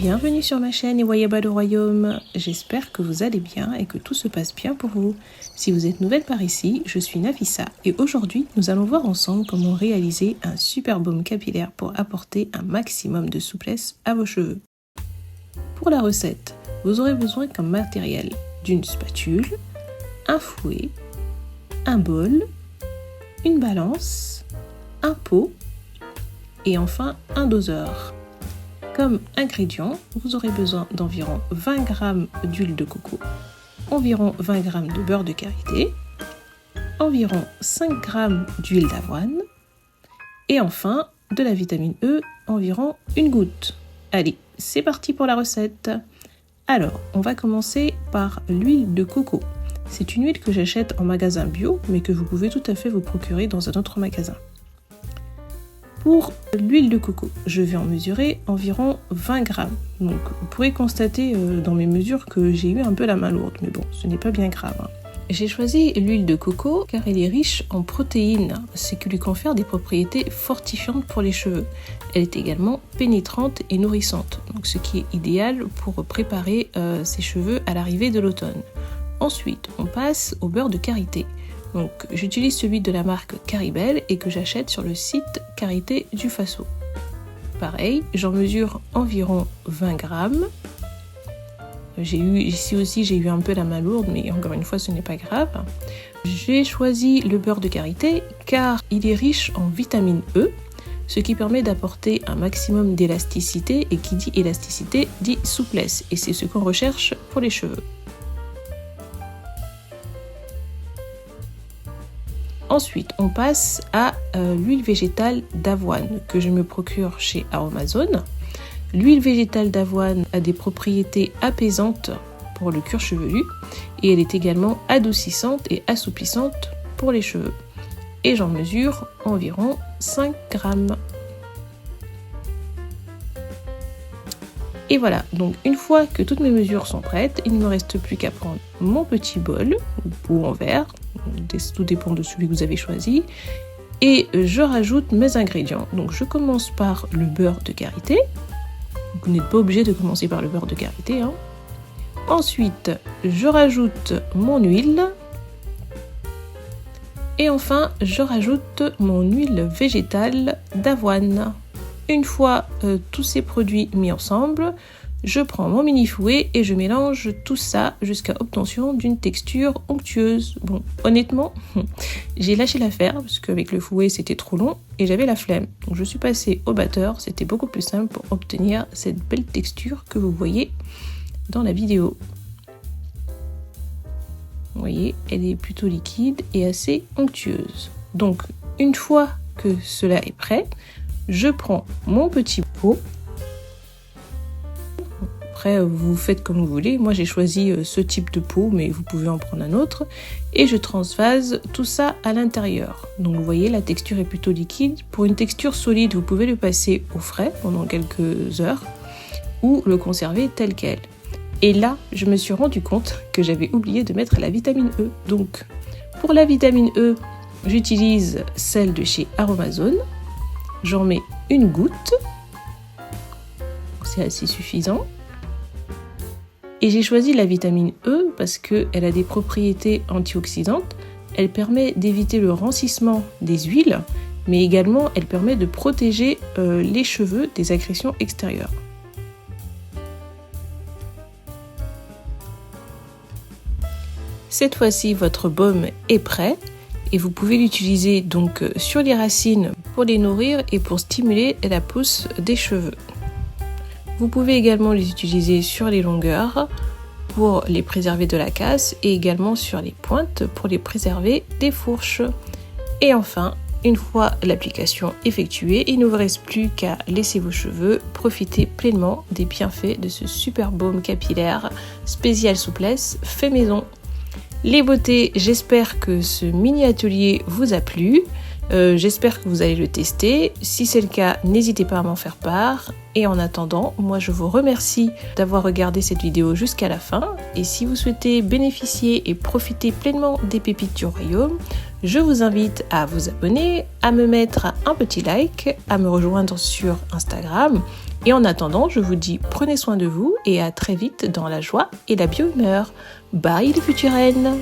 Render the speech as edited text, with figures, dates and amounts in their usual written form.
Bienvenue sur ma chaîne Iwayaba le Royaume. J'espère que vous allez bien et que tout se passe bien pour vous. Si vous êtes nouvelle par ici, je suis Nafissa et aujourd'hui nous allons voir ensemble comment réaliser un super baume capillaire pour apporter un maximum de souplesse à vos cheveux. Pour la recette, vous aurez besoin comme matériel d'une spatule, un fouet, un bol, une balance, un pot et enfin un doseur. Comme ingrédients, vous aurez besoin d'environ 20 g d'huile de coco, environ 20 g de beurre de karité, environ 5 g d'huile d'avoine et enfin de la vitamine E, environ une goutte. Allez, c'est parti pour la recette. Alors, on va commencer par l'huile de coco. C'est une huile que j'achète en magasin bio, mais que vous pouvez tout à fait vous procurer dans un autre magasin. Pour l'huile de coco, je vais en mesurer environ 20 g. Donc vous pourrez constater dans mes mesures que j'ai eu un peu la main lourde, mais bon, ce n'est pas bien grave. J'ai choisi l'huile de coco car elle est riche en protéines, ce qui lui confère des propriétés fortifiantes pour les cheveux. Elle est également pénétrante et nourrissante, donc ce qui est idéal pour préparer ses cheveux à l'arrivée de l'automne. Ensuite, on passe au beurre de karité. Donc, j'utilise celui de la marque Caribel et que j'achète sur le site Karité du Faso. Pareil, j'en mesure environ 20 g. Ici aussi, j'ai eu un peu la main lourde, mais encore une fois, ce n'est pas grave. J'ai choisi le beurre de karité car il est riche en vitamine E, ce qui permet d'apporter un maximum d'élasticité, et qui dit élasticité dit souplesse, et c'est ce qu'on recherche pour les cheveux. Ensuite, on passe à l'huile végétale d'avoine que je me procure chez Aromazone. L'huile végétale d'avoine a des propriétés apaisantes pour le cuir chevelu et elle est également adoucissante et assouplissante pour les cheveux. Et j'en mesure environ 5 g. Et voilà, donc une fois que toutes mes mesures sont prêtes, il ne me reste plus qu'à prendre mon petit bol ou en verre, tout dépend de celui que vous avez choisi, et je rajoute mes ingrédients. Donc je commence par le beurre de karité. Vous n'êtes pas obligé de commencer par le beurre de karité. Ensuite, je rajoute mon huile. Et enfin, je rajoute mon huile végétale d'avoine. Une fois tous ces produits mis ensemble, je prends mon mini fouet et je mélange tout ça jusqu'à obtention d'une texture onctueuse. Bon, honnêtement, j'ai lâché l'affaire parce qu'avec le fouet c'était trop long et j'avais la flemme. Donc je suis passée au batteur, c'était beaucoup plus simple pour obtenir cette belle texture que vous voyez dans la vidéo. Vous voyez, elle est plutôt liquide et assez onctueuse. Donc une fois que cela est prêt, je prends mon petit pot. Après, vous faites comme vous voulez. Moi, j'ai choisi ce type de pot, mais vous pouvez en prendre un autre. Et je transvase tout ça à l'intérieur. Donc, vous voyez, la texture est plutôt liquide. Pour une texture solide, vous pouvez le passer au frais pendant quelques heures ou le conserver tel quel. Et là, je me suis rendu compte que j'avais oublié de mettre la vitamine E. Donc, pour la vitamine E, j'utilise celle de chez Aromazone. J'en mets une goutte, c'est assez suffisant. Et j'ai choisi la vitamine E parce qu'elle a des propriétés antioxydantes. Elle permet d'éviter le rancissement des huiles, mais également elle permet de protéger les cheveux des agressions extérieures. Cette fois-ci, votre baume est prêt. Et vous pouvez l'utiliser donc sur les racines pour les nourrir et pour stimuler la pousse des cheveux. Vous pouvez également les utiliser sur les longueurs pour les préserver de la casse et également sur les pointes pour les préserver des fourches. Et enfin, une fois l'application effectuée, il ne vous reste plus qu'à laisser vos cheveux profiter pleinement des bienfaits de ce super baume capillaire spécial souplesse fait maison. Les beautés, j'espère que ce mini atelier vous a plu. J'espère que vous allez le tester. Si c'est le cas, n'hésitez pas à m'en faire part. Et en attendant, moi je vous remercie d'avoir regardé cette vidéo jusqu'à la fin. Et si vous souhaitez bénéficier et profiter pleinement des pépites du royaume, je vous invite à vous abonner, à me mettre un petit like, à me rejoindre sur Instagram Et en attendant, je vous dis prenez soin de vous et à très vite dans la joie et la bio-humeur. Bye les futures reines!